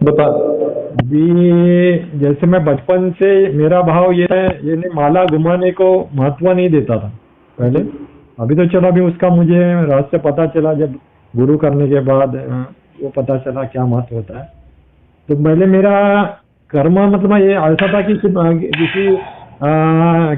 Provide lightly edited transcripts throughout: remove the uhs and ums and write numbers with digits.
बता। अभी जैसे मैं बचपन से मेरा भाव ये है, ये नहीं माला घुमाने को महत्व नहीं देता था पहले। अभी तो चलो, अभी उसका मुझे रहस्य पता चला जब गुरु करने के बाद वो पता चला क्या महत्व होता है। तो पहले मेरा कर्म मतलब ये ऐसा था कि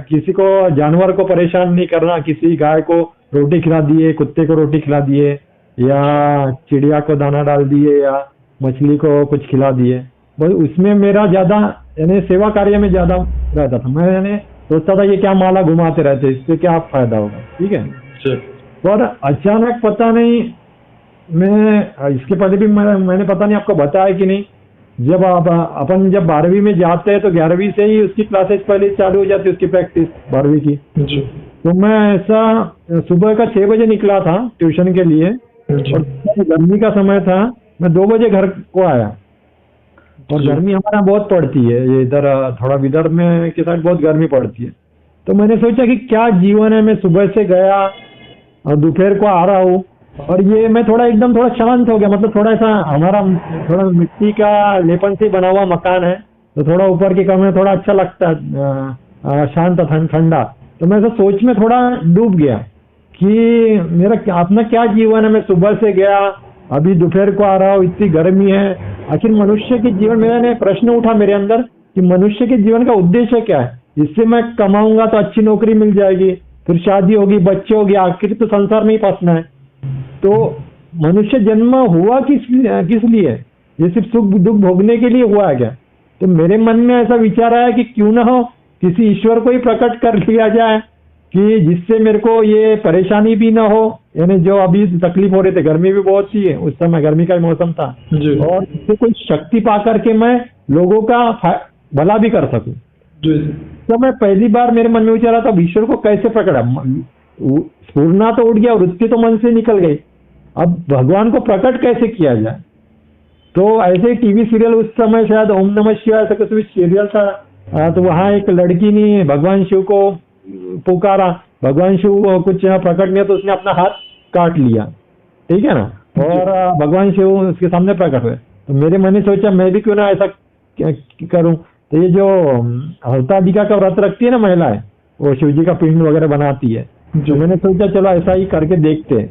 किसी को जानवर को परेशान नहीं करना, किसी गाय को रोटी खिला दिए, कुत्ते को रोटी खिला दिए, या चिड़िया को दाना डाल दिए, या मछली को कुछ खिला दिए। बस उसमें मेरा ज्यादा यानी सेवा कार्य में ज्यादा रहता था। मैं यानी सोचता था ये क्या माला घुमाते रहते, इससे क्या फायदा होगा, ठीक है। अच्छा। पर अचानक पता नहीं, मैं इसके पहले भी मैंने पता नहीं आपको बताया कि नहीं, जब अपन जब 12वीं में जाते हैं तो 11वीं से ही उसकी क्लासेस पहले चालू हो जाती है, उसकी प्रैक्टिस 12वीं की। जी। तो मैं ऐसा सुबह का 6 बजे निकला था ट्यूशन के लिए, जी। और गर्मी का समय था, मैं 2 बजे घर को आया। और जी। गर्मी हमारे यहाँ बहुत पड़ती है, ये इधर थोड़ा विदर्भ में के साइड बहुत गर्मी पड़ती है। तो मैंने सोचा कि क्या जीवन है, मैं सुबह से गया और दोपहर को आ रहा हूँ, और ये मैं थोड़ा एकदम थोड़ा शांत हो गया। मतलब थोड़ा सा हमारा थोड़ा मिट्टी का लेपन से बना हुआ मकान है, तो थोड़ा ऊपर के कमरे में थोड़ा अच्छा लगता है, शांत ठंडा। तो मैं ऐसा सोच में थोड़ा डूब गया कि मेरा अपना क्या जीवन है, मैं सुबह से गया, अभी दोपहर को आ रहा हूँ, इतनी गर्मी है। आखिर मनुष्य के जीवन, मैंने प्रश्न उठा मेरे अंदर कि मनुष्य के जीवन का उद्देश्य क्या है। इससे मैं कमाऊंगा तो अच्छी नौकरी मिल जाएगी, फिर शादी होगी, बच्चे होगी, आखिर तो संसार में ही फंसना है। तो मनुष्य जन्म हुआ किस लिए? ये सिर्फ सुख दुख भोगने के लिए हुआ है क्या? तो मेरे मन में ऐसा विचार आया कि क्यों ना हो किसी ईश्वर को ही प्रकट कर लिया जाए, कि जिससे मेरे को ये परेशानी भी ना हो। यानी जो अभी तकलीफ हो रही थी, गर्मी भी बहुत थी उस समय, गर्मी का ही मौसम था, जी। और इससे कोई शक्ति पा करके मैं लोगों का भला भी कर सकूं। जी। तो मैं पहली बार मेरे मन में विचार था ईश्वर को कैसे प्रकटा। स्फूर्णा तो उठ गया, वृत्ति तो मन से निकल गई, अब भगवान को प्रकट कैसे किया जाए। तो ऐसे ही टीवी सीरियल उस समय शायद ओम नमः शिवाय ऐसा कुछ सीरियल था, तो वहाँ एक लड़की ने भगवान शिव को पुकारा, भगवान शिव कुछ प्रकट नहीं, तो उसने अपना हाथ काट लिया, ठीक है ना, और भगवान शिव उसके सामने प्रकट हुए। तो मेरे मन ने सोचा मैं भी क्यों ना ऐसा करूं। तो ये जो हरतालिका का व्रत रखती है ना महिलाएं, वो शिव जी का पिंड वगैरह बनाती है, तो मैंने सोचा चलो ऐसा ही करके देखते हैं।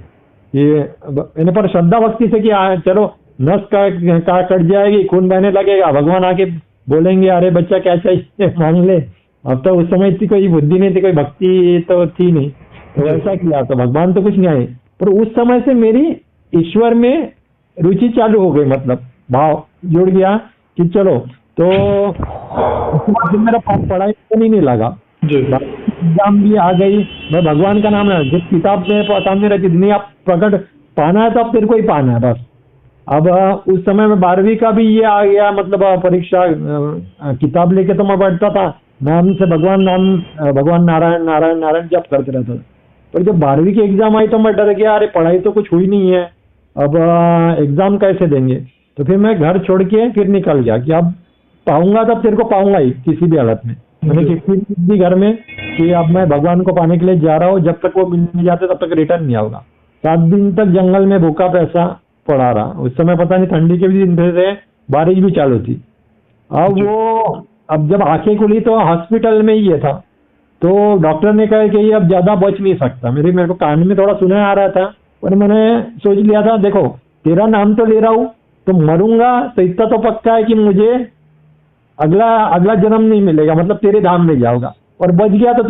ये मैंने पर श्रद्धा भक्ति से कि चलो नस का कट जाएगी, खून बहने लगेगा, भगवान आके बोलेंगे अरे बच्चा क्या चाहिए मांग ले। अब तो उस समय इतनी कोई बुद्धि नहीं थी, कोई भक्ति तो थी नहीं, तो ऐसा किया तो भगवान तो कुछ नहीं आए। पर उस समय से मेरी ईश्वर में रुचि चालू हो गई, मतलब भाव जुड़ गया कि चलो। तो उसके बाद मेरा पढ़ाई को नहीं लगा, एग्जाम भी आ गई, मैं भगवान का नाम है, जिस किताब में सामने रहती नहीं, आप प्रकट पाना है तो आप तेरे को ही पाना है बस। अब उस समय में 12वीं का भी ये आ गया, मतलब परीक्षा किताब लेके तो मैं बैठता था, नाम से भगवान नारायण नारायण नारायण जप करते रहता था। पर जब 12वीं की एग्जाम आई तो मैं डर गया, अरे पढ़ाई तो कुछ हुई नहीं है, अब एग्जाम कैसे देंगे। तो फिर मैं घर छोड़ के फिर निकल गया कि अब पाऊंगा तब तेरे को पाऊंगा ही किसी भी हालत में। मैंने किसी भी घर में कि अब मैं भगवान को पाने के लिए जा रहा हूँ, जब तक वो मिल नहीं जाते तब तक रिटर्न नहीं होगा। 7 दिन तक जंगल में भूखा पैसा पड़ा रहा। उस समय पता नहीं ठंडी के भी दिन थे, बारिश भी चालू थी। अब जब आंखें खुली तो हॉस्पिटल में ही ये था, तो डॉक्टर ने कहा कि ये अब ज्यादा बच नहीं सकता। मेरे को कान में थोड़ा सुना आ रहा था, पर मैंने सोच लिया था देखो तेरा नाम तो ले रहा हूँ, तो मरूंगा तो इतना तो पक्का है कि मुझे अगला जन्म नहीं मिलेगा, मतलब तेरे धाम में जाऊंगा, और बच गया तो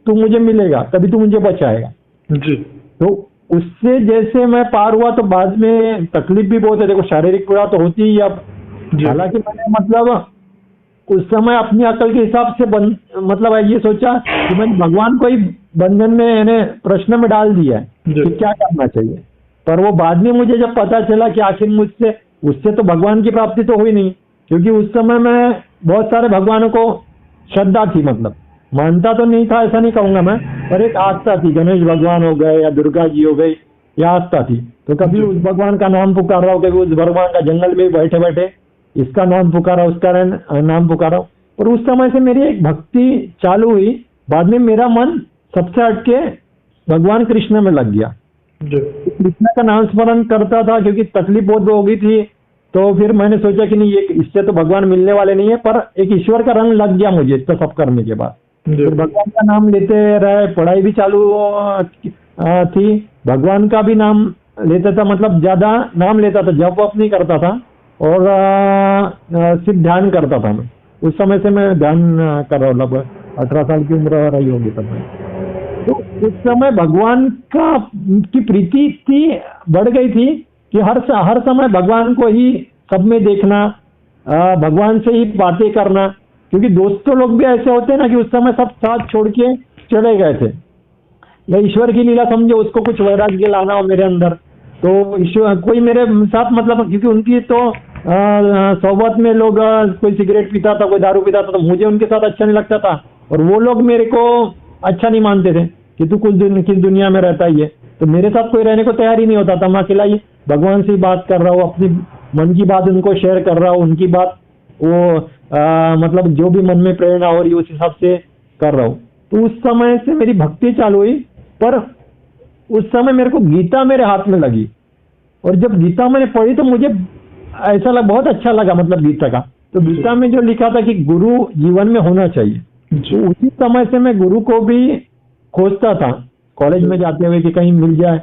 तू मुझे मिलेगा, तभी तू मुझे बचाएगा जी। तो उससे जैसे मैं पार हुआ, तो बाद में तकलीफ भी बहुत है, देखो शारीरिक पीड़ा तो होती ही। अब हालांकि मैंने मतलब उस समय अपनी अकल के हिसाब से मतलब ये सोचा कि मैंने भगवान को ही बंधन में यानी प्रश्न में डाल दिया है कि क्या करना चाहिए। पर वो बाद में मुझे जब पता चला कि आखिर उससे तो भगवान की प्राप्ति तो हुई नहीं, क्योंकि उस समय मैं बहुत सारे भगवानों को श्रद्धा थी, मतलब मानता तो नहीं था ऐसा नहीं कहूंगा मैं, पर एक आस्था थी। गणेश भगवान हो गए या दुर्गा जी हो गई, या आस्था थी। तो कभी उस भगवान का नाम पुकार रहा हूँ, कभी उस भगवान का जंगल में बैठे बैठे इसका नाम पुकारा, उसका नाम पुकारा। और उस समय से मेरी एक भक्ति चालू हुई। बाद में मेरा मन सबसे हटके भगवान कृष्ण में लग गया। कृष्ण का नाम स्मरण करता था, क्योंकि तकलीफ बहुत हो गई थी, तो फिर मैंने सोचा कि नहीं, ये इससे तो भगवान मिलने वाले नहीं है, पर एक ईश्वर का रंग लग गया मुझे तो सब करने के बाद। फिर भगवान का नाम लेते रहे, पढ़ाई भी चालू थी, भगवान का भी नाम लेता था, मतलब ज्यादा नाम लेता था, जप वप नहीं करता था, और सिर्फ ध्यान करता था मैं। उस समय से मैं ध्यान कर रहा हूँ, लगभग 18 साल की उम्र रही होगी तब मैं। तो उस समय भगवान की प्रीति इतनी बढ़ गई थी कि हर समय भगवान को ही सब में देखना, भगवान से ही बातें करना, क्योंकि दोस्तों लोग भी ऐसे होते हैं ना कि उस समय सब साथ छोड़ के चले गए थे, या ईश्वर की लीला समझो, उसको कुछ वैराग्य लाना हो मेरे अंदर, तो ईश्वर कोई मेरे साथ, मतलब क्योंकि उनकी तो सोबत में लोग कोई सिगरेट पीता था, कोई दारू पीता था, तो मुझे उनके साथ अच्छा नहीं लगता था, और वो लोग मेरे को अच्छा नहीं मानते थे कि तू किस दुनिया में रहता ही है। तो मेरे साथ कोई रहने को तैयार ही नहीं होता था। मैं अकेला ही भगवान से ही बात कर रहा हूँ, अपनी मन की बात उनको शेयर कर रहा हूँ, उनकी बात वो मतलब जो भी मन में प्रेरणा हो रही है उस हिसाब से कर रहा हूँ। तो उस समय से मेरी भक्ति चालू हुई, पर उस समय मेरे को गीता मेरे हाथ में लगी, और जब गीता मैंने पढ़ी तो मुझे ऐसा बहुत अच्छा लगा, मतलब गीता का। तो गीता में जो लिखा था कि गुरु जीवन में होना चाहिए, तो उसी समय से मैं गुरु को भी खोजता था कॉलेज में जाते हुए कि कहीं मिल जाए,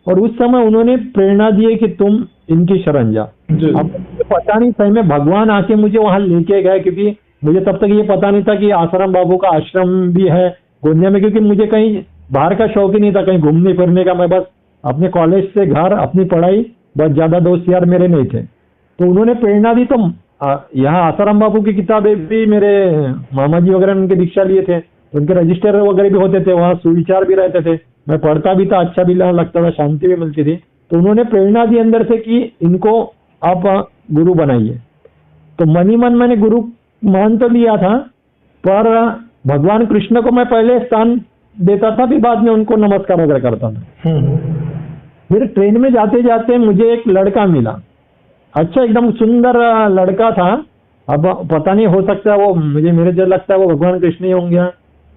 और उस समय उन्होंने प्रेरणा दी कि तुम इनकी शरण जा। अब पता नहीं सही में भगवान आके मुझे वहां लेके गए, क्योंकि मुझे तब तक ये पता नहीं था कि आसाराम बाबू का आश्रम भी है गोंदिया में, क्योंकि मुझे कहीं बाहर का शौक ही नहीं था, कहीं घूमने फिरने का। मैं बस अपने कॉलेज से घर, अपनी पढ़ाई, बस, ज्यादा दोस्त यार मेरे नहीं थे। तो उन्होंने प्रेरणा दी। तो यहाँ आसाराम बाबू की किताबें भी मेरे मामा जी वगैरह उनके दीक्षा लिए थे, उनके रजिस्टर वगैरह भी होते थे, वहाँ सुविचार भी रहते थे, मैं पढ़ता भी था, अच्छा भी लगता था, शांति भी मिलती थी। तो उन्होंने प्रेरणा दी अंदर से कि इनको आप गुरु बनाइए। तो मन ही मन मैंने गुरु मान तो लिया था, पर भगवान कृष्ण को मैं पहले स्थान देता था, फिर बाद में उनको नमस्कार वगैरह करता था। फिर ट्रेन में जाते जाते मुझे एक लड़का मिला, अच्छा एकदम सुंदर लड़का था। अब पता नहीं, हो सकता है वो मेरे जो लगता है वो भगवान कृष्ण ही होंगे,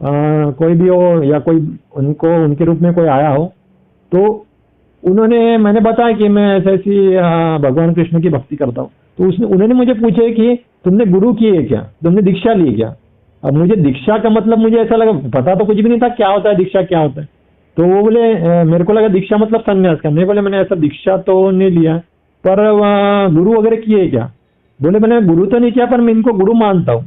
कोई भी हो, या कोई उनके रूप में कोई आया हो। तो मैंने बताया कि मैं ऐसी भगवान कृष्ण की भक्ति करता हूँ। तो उन्होंने मुझे पूछे कि तुमने गुरु की है क्या, तुमने दीक्षा ली क्या। अब मुझे दीक्षा का मतलब मुझे ऐसा लगा, पता तो कुछ भी नहीं था क्या होता है दीक्षा, क्या होता है। तो वो बोले, मेरे को लगा दीक्षा मतलब संन्यास का। मैं बोले मैंने ऐसा दीक्षा तो नहीं लिया, पर गुरु वगैरह किए क्या। बोले मैंने गुरु तो नहीं किया, पर मैं इनको गुरु मानता हूँ।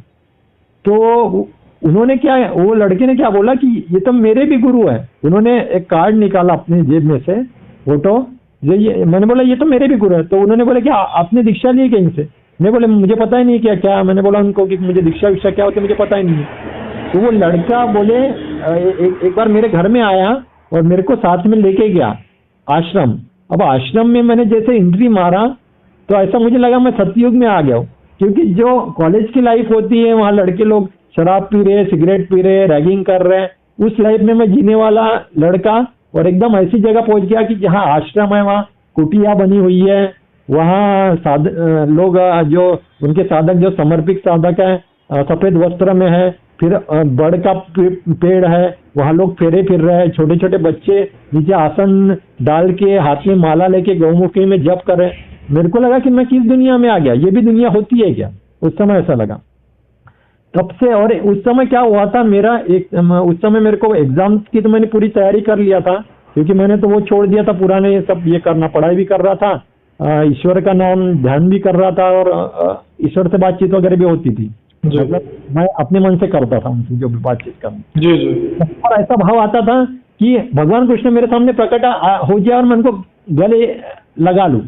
तो उन्होंने क्या, वो लड़के ने क्या बोला कि ये तो मेरे भी गुरु है। उन्होंने एक कार्ड निकाला अपने जेब में से, फोटो, ये मैंने बोला ये तो मेरे भी गुरु है। तो उन्होंने बोला कि आपने दीक्षा ली कहीं से। मैं बोले मुझे पता ही नहीं क्या। मैंने बोला उनको कि मुझे दीक्षा विक्षा क्या होती है मुझे पता ही नहीं है। तो वो लड़का बोले एक बार मेरे घर में आया और मेरे को साथ में लेके गया आश्रम। अब आश्रम में मैंने जैसे एंट्री मारा तो ऐसा मुझे लगा मैं सतयुग में आ गया हूँ, क्योंकि जो कॉलेज की लाइफ होती है वहाँ लड़के लोग शराब पी रहे, सिगरेट पी रहे, रैगिंग कर रहे हैं, उस लाइफ में मैं जीने वाला लड़का, और एकदम ऐसी जगह पहुंच गया कि जहाँ आश्रम है, वहाँ कुटिया बनी हुई है, वहाँ लोग जो उनके साधक, जो समर्पित साधक है, सफेद वस्त्र में है, फिर बड़ का पेड़ है, वहाँ लोग फेरे फिर रहे हैं, छोटे छोटे बच्चे नीचे आसन डाल के हाथ में माला लेके गौमुखी में जप कर रहे हैं। मेरे को लगा कि मैं किस दुनिया में आ गया, ये भी दुनिया होती है क्या, उस समय ऐसा लगा तब से। और उस समय क्या हुआ था मेरा, उस समय मेरे को एग्जाम की तो मैंने पूरी तैयारी कर लिया था, क्योंकि मैंने तो वो छोड़ दिया था पुराने सब ये करना, पढ़ाई भी कर रहा था, ईश्वर का नाम ध्यान भी कर रहा था, और ईश्वर से बातचीत वगैरह भी होती थी, मतलब मैं अपने मन से करता था उनसे जो भी बातचीत करना। जी जी। और ऐसा भाव आता था कि भगवान कृष्ण मेरे सामने प्रकट हो जाए और मैं उनको गले लगा लूं,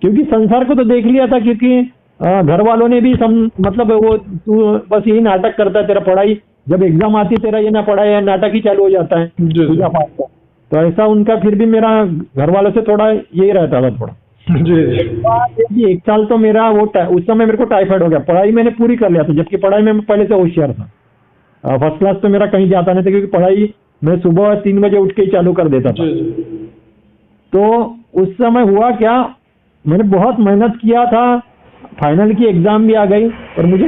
क्योंकि संसार को तो देख लिया था, क्योंकि घर वालों ने भी मतलब वो तू बस यही नाटक करता है, तेरा पढ़ाई जब एग्जाम आती तेरा ये ना पढ़ाई है, नाटक ही चालू हो जाता है पूजा पाठ का। तो ऐसा उनका फिर भी मेरा घर वालों से थोड़ा यही रहता था थोड़ा। जी। एक साल तो मेरा वो उस समय मेरे को टाइफाइड हो गया, पढ़ाई मैंने पूरी कर लिया था, जबकि पढ़ाई में मैं पहले से होशियार था। फर्स्ट क्लास तो मेरा कहीं जाता नहीं था, क्योंकि पढ़ाई मैं सुबह 3 बजे उठ के ही चालू कर देता था। तो उस समय हुआ क्या, मैंने बहुत मेहनत किया था, फाइनल की एग्जाम भी आ गई और मुझे